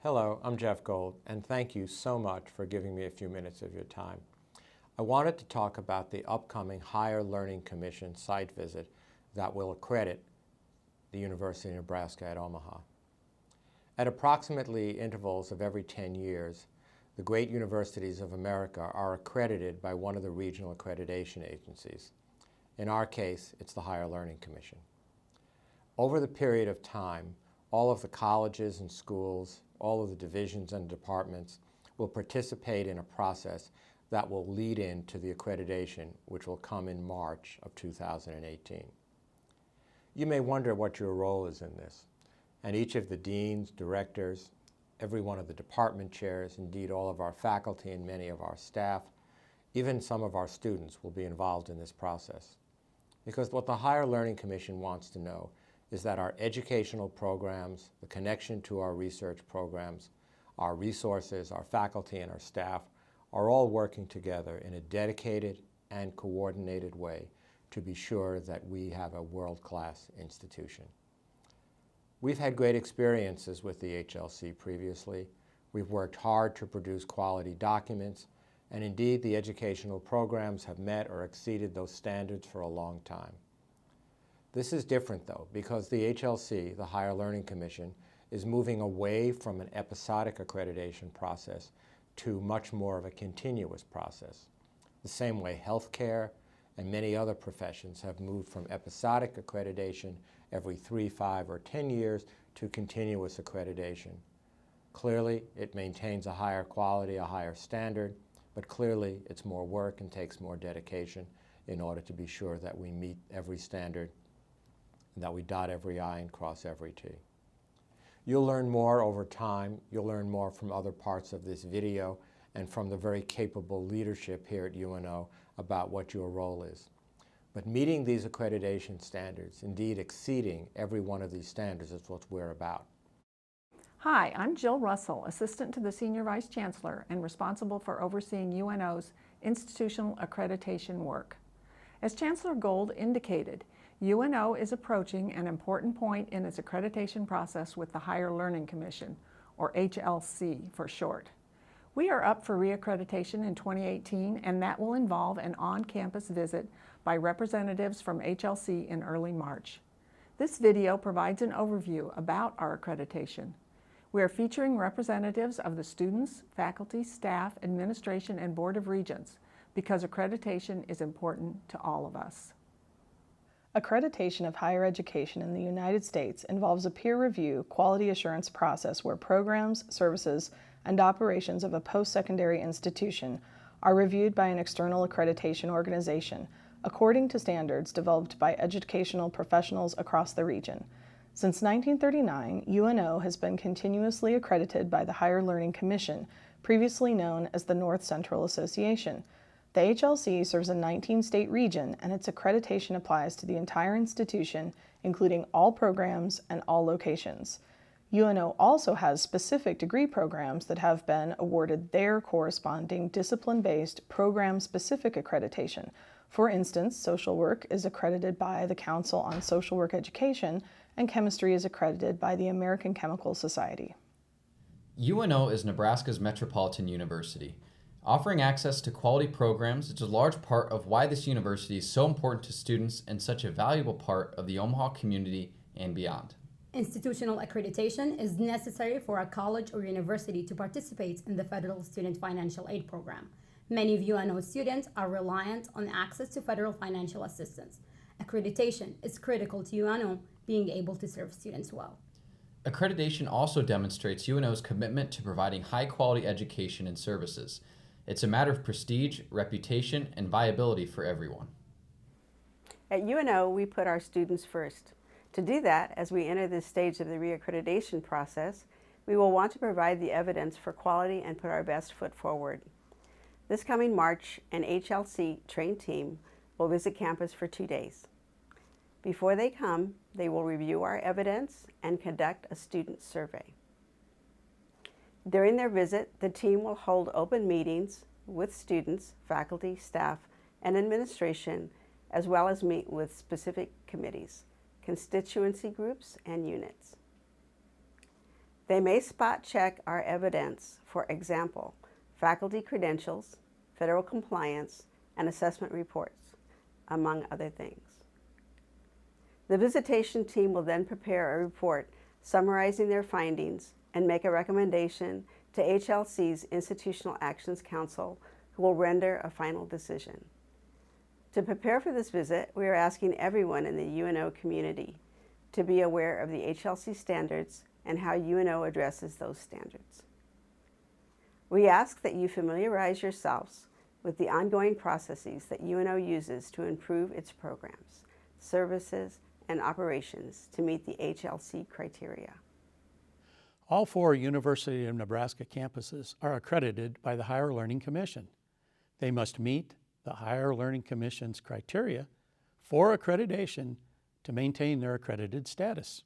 Hello, I'm Jeff Gold, and thank you so much for giving me a few minutes of your time. I wanted to talk about the upcoming Higher Learning Commission site visit that will accredit the University of Nebraska at Omaha. At approximately intervals of every 10 years, the great universities of America are accredited by one of the regional accreditation agencies. In our case, it's the Higher Learning Commission. Over the period of time, all of the colleges and schools, all of the divisions and departments will participate in a process that will lead into the accreditation, which will come in March of 2018. You may wonder what your role is in this, and each of the deans, directors, every one of the department chairs, indeed all of our faculty and many of our staff, even some of our students will be involved in this process. Because what the Higher Learning Commission wants to know is that our educational programs, the connection to our research programs, our resources, our faculty and our staff are all working together in a dedicated and coordinated way to be sure that we have a world-class institution. We've had great experiences with the HLC previously. We've worked hard to produce quality documents, and indeed the educational programs have met or exceeded those standards for a long time. This is different though, because the HLC, the Higher Learning Commission, is moving away from an episodic accreditation process to much more of a continuous process. The same way healthcare and many other professions have moved from episodic accreditation every 3, 5, or 10 years to continuous accreditation. Clearly, it maintains a higher quality, a higher standard, but clearly it's more work and takes more dedication in order to be sure that we meet every standard, that we dot every I and cross every T. You'll learn more over time. You'll learn more from other parts of this video and from the very capable leadership here at UNO about what your role is. But meeting these accreditation standards, indeed exceeding every one of these standards, is what we're about. Hi, I'm Jill Russell, Assistant to the Senior Vice Chancellor and responsible for overseeing UNO's institutional accreditation work. As Chancellor Gold indicated, UNO is approaching an important point in its accreditation process with the Higher Learning Commission, or HLC for short. We are up for reaccreditation in 2018, and that will involve an on-campus visit by representatives from HLC in early March. This video provides an overview about our accreditation. We are featuring representatives of the students, faculty, staff, administration, and Board of Regents because accreditation is important to all of us. Accreditation of higher education in the United States involves a peer review quality assurance process where programs, services, and operations of a post-secondary institution are reviewed by an external accreditation organization according to standards developed by educational professionals across the region. Since 1939, UNO has been continuously accredited by the Higher Learning Commission, previously known as the North Central Association. The HLC serves a 19-state region, and its accreditation applies to the entire institution, including all programs and all locations. UNO also has specific degree programs that have been awarded their corresponding discipline-based program-specific accreditation. For instance, social work is accredited by the Council on Social Work Education, and chemistry is accredited by the American Chemical Society. UNO is Nebraska's metropolitan university. Offering access to quality programs is a large part of why this university is so important to students and such a valuable part of the Omaha community and beyond. Institutional accreditation is necessary for a college or university to participate in the Federal Student Financial Aid Program. Many of UNO students are reliant on access to federal financial assistance. Accreditation is critical to UNO being able to serve students well. Accreditation also demonstrates UNO's commitment to providing high-quality education and services. It's a matter of prestige, reputation, and viability for everyone. At UNO, we put our students first. To do that, as we enter this stage of the reaccreditation process, we will want to provide the evidence for quality and put our best foot forward. This coming March, an HLC trained team will visit campus for 2 days. Before they come, they will review our evidence and conduct a student survey. During their visit, the team will hold open meetings with students, faculty, staff, and administration, as well as meet with specific committees, constituency groups, and units. They may spot check our evidence, for example, faculty credentials, federal compliance, and assessment reports, among other things. The visitation team will then prepare a report summarizing their findings and make a recommendation to HLC's Institutional Actions Council, who will render a final decision. To prepare for this visit, we are asking everyone in the UNO community to be aware of the HLC standards and how UNO addresses those standards. We ask that you familiarize yourselves with the ongoing processes that UNO uses to improve its programs, services, and operations to meet the HLC criteria. All 4 University of Nebraska campuses are accredited by the Higher Learning Commission. They must meet the Higher Learning Commission's criteria for accreditation to maintain their accredited status.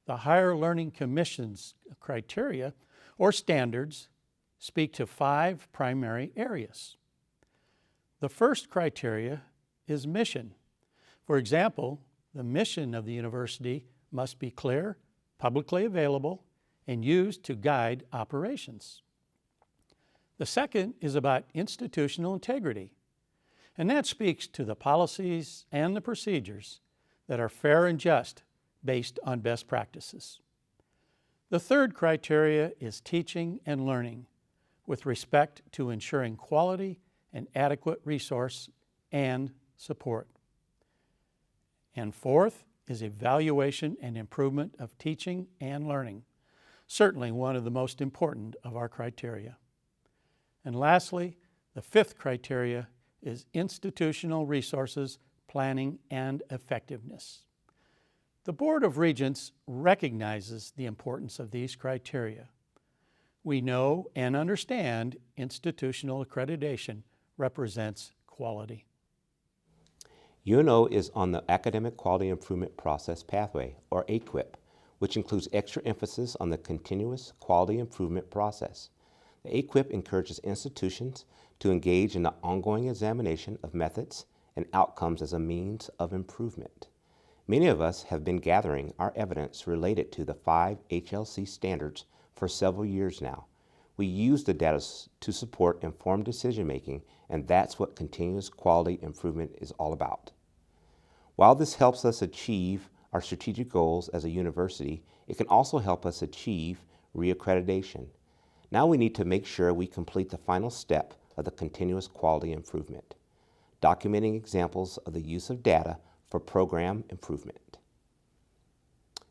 The Higher Learning Commission's criteria or standards speak to 5 primary areas. The first criteria is mission. For example, the mission of the university must be clear, publicly available, and used to guide operations. The second is about institutional integrity, and that speaks to the policies and the procedures that are fair and just based on best practices. The third criteria is teaching and learning with respect to ensuring quality and adequate resource and support. And fourth is evaluation and improvement of teaching and learning, certainly one of the most important of our criteria. And lastly, the 5th criteria is institutional resources, planning, and effectiveness. The Board of Regents recognizes the importance of these criteria. We know and understand institutional accreditation represents quality. UNO is on the Academic Quality Improvement Process Pathway, or AQIP, which includes extra emphasis on the continuous quality improvement process. The AQIP encourages institutions to engage in the ongoing examination of methods and outcomes as a means of improvement. Many of us have been gathering our evidence related to the 5 HLC standards for several years now. We use the data to support informed decision-making, and that's what continuous quality improvement is all about. While this helps us achieve our strategic goals as a university, it can also help us achieve reaccreditation. Now we need to make sure we complete the final step of the continuous quality improvement, documenting examples of the use of data for program improvement.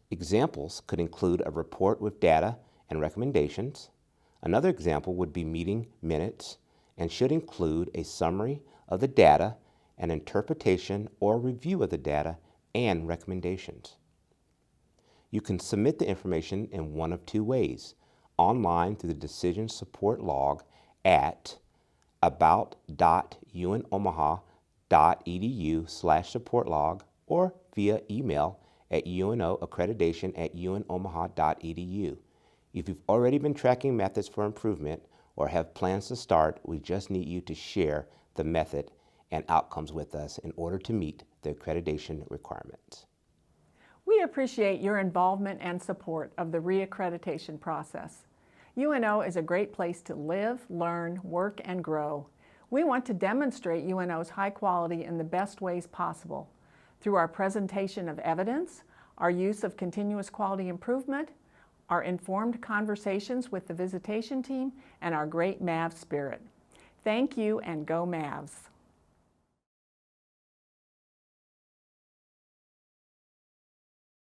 Examples could include a report with data and recommendations. Another example would be meeting minutes and should include a summary of the data, an interpretation or review of the data, and recommendations. You can submit the information in one of 2 ways: online through the decision support log at about.unomaha.edu/support-log or via email at unoaccreditation@unomaha.edu. If you've already been tracking methods for improvement or have plans to start, we just need you to share the method and outcomes with us in order to meet the accreditation requirements. We appreciate your involvement and support of the reaccreditation process. UNO is a great place to live, learn, work, and grow. We want to demonstrate UNO's high quality in the best ways possible through our presentation of evidence, our use of continuous quality improvement, our informed conversations with the visitation team, and our great Mavs spirit. Thank you, and go Mavs!